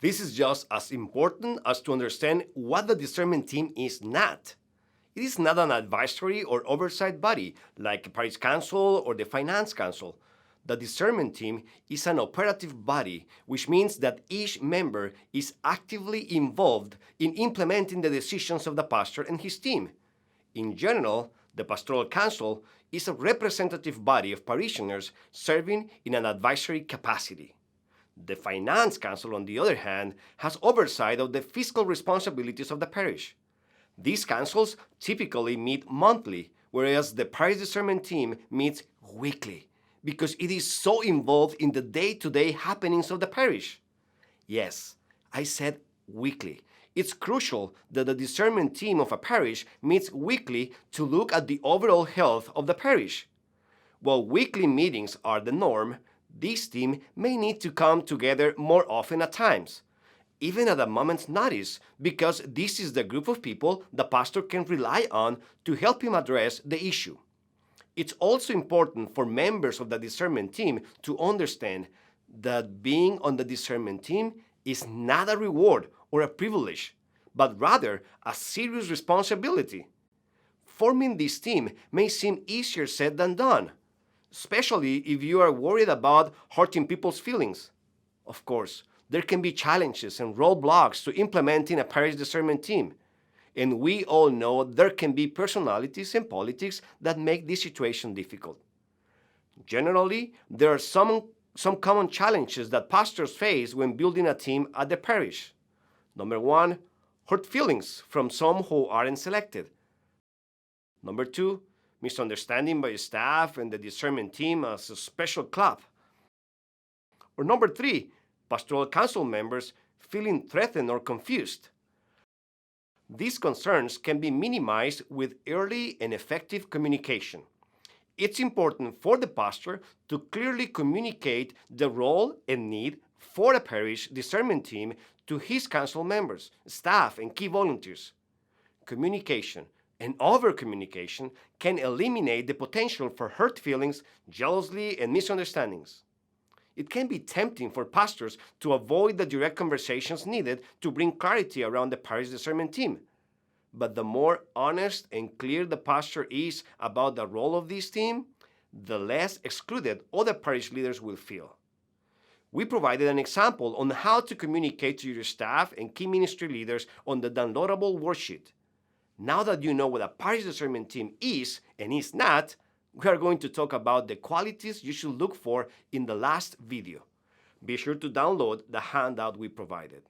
This is just as important as to understand what the discernment team is not. It is not an advisory or oversight body like a parish council or the finance council. The discernment team is an operative body, which means that each member is actively involved in implementing the decisions of the pastor and his team. In general, the pastoral council is a representative body of parishioners serving in an advisory capacity. The finance council, on the other hand, has oversight of the fiscal responsibilities of the parish. These councils typically meet monthly, whereas the parish discernment team meets weekly, because it is so involved in the day-to-day happenings of the parish. Yes, I said weekly. It's crucial that the discernment team of a parish meets weekly to look at the overall health of the parish. While weekly meetings are the norm, this team may need to come together more often at times, even at a moment's notice, because this is the group of people the pastor can rely on to help him address the issue. It's also important for members of the discernment team to understand that being on the discernment team is not a reward or a privilege, but rather a serious responsibility. Forming this team may seem easier said than done, especially if you are worried about hurting people's feelings. Of course, there can be challenges and roadblocks to implementing a parish discernment team, and we all know there can be personalities and politics that make this situation difficult. Generally, there are some common challenges that pastors face when building a team at the parish. Number one, hurt feelings from some who aren't selected. Number two, misunderstanding by staff and the discernment team as a special club. Or number three, pastoral council members feeling threatened or confused. These concerns can be minimized with early and effective communication. It's important for the pastor to clearly communicate the role and need for a parish discernment team to his council members, staff, and key volunteers. Communication and over-communication can eliminate the potential for hurt feelings, jealousy, and misunderstandings. It can be tempting for pastors to avoid the direct conversations needed to bring clarity around the parish discernment team. But the more honest and clear the pastor is about the role of this team, the less excluded other parish leaders will feel. We provided an example on how to communicate to your staff and key ministry leaders on the downloadable worksheet. Now that you know what a parish discernment team is and is not, we are going to talk about the qualities you should look for in the last video. Be sure to download the handout we provided.